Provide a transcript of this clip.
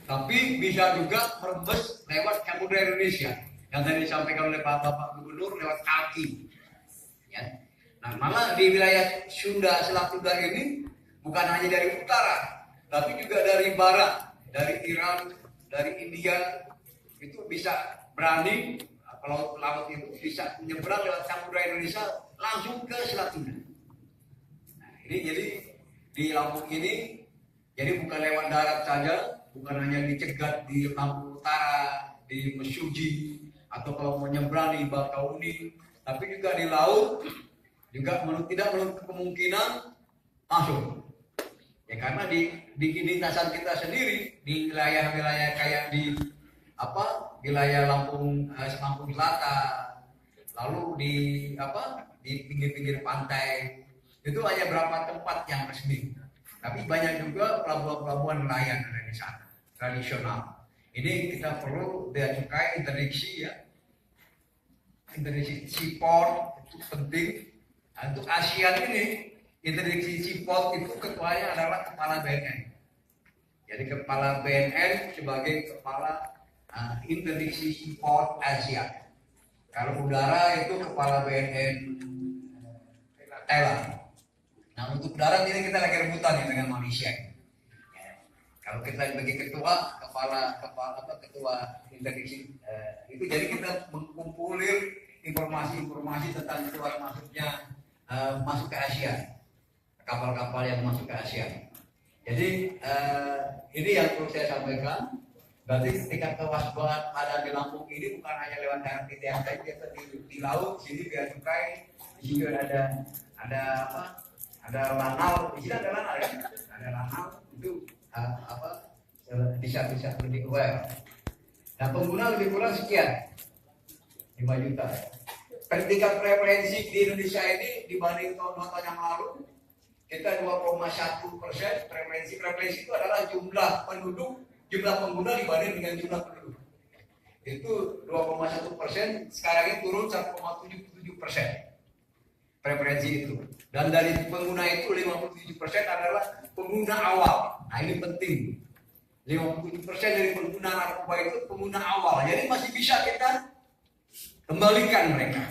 tapi bisa juga merembes lewat Samudra Indonesia yang tadi disampaikan oleh Bapak Gubernur lewat kaki. Ya. Nah, malah di wilayah Sunda Selat Sunda ini bukan hanya dari utara, tapi juga dari barat, dari Iran, dari India, itu bisa berani laut itu bisa menyeberang lewat Samudra Indonesia langsung ke Selat Sunda. Nah, ini jadi di Lampung ini jadi bukan lewat darat saja, bukan hanya dicegat di Lampung Utara, di Mesuji, atau kalau mau nyebrang di Bakauni, tapi juga di laut juga tidak menutup kemungkinan masuk. Ya karena di lintasan kita sendiri di wilayah-wilayah kayak di wilayah Lampung Selatan, lalu di pinggir-pinggir pantai itu hanya berapa tempat yang resmi, tapi banyak juga pelabuhan-pelabuhan nelayan ada di sana tradisional. Ini kita perlu bea cukai interdiksi ya, interdiksi seaport itu penting. Nah, untuk ASEAN ini interdiksi seaport itu ketuanya adalah kepala BNN. Jadi kepala BNN sebagai kepala interdiksi seaport ASEAN. Kalau udara itu kepala BNN Thailand. Nah untuk darat ini kita lagi rebutan ya dengan Malaysia. Ya. Kalau kita sebagai ketua ketua interdiksi itu, jadi kita mengkumpulir informasi-informasi tentang keluar masuknya masuk ke Asia, kapal-kapal yang masuk ke Asia. Jadi ini yang perlu saya sampaikan. Berarti tingkat kewaspadaan di Lampung ini bukan hanya lewat darat yang saja, kita di laut sini bea cukai, di sini ada lanal, di sini ada lanal ya, ada lanal itu bisa lebih aware. Nah pengguna lebih kurang sekian 5 juta. Tingkat preferensi di Indonesia ini dibanding tahun-tahun yang lalu kita 2,1%. Preferensi itu adalah jumlah pengguna dibanding dengan jumlah penduduk. Itu 2,1%, sekarang ini turun 1,77%. Preferensi itu. Dan dari pengguna itu 57% adalah pengguna awal. Nah ini penting. 57% dari pengguna narkoba itu pengguna awal. Jadi masih bisa kita kembalikan mereka.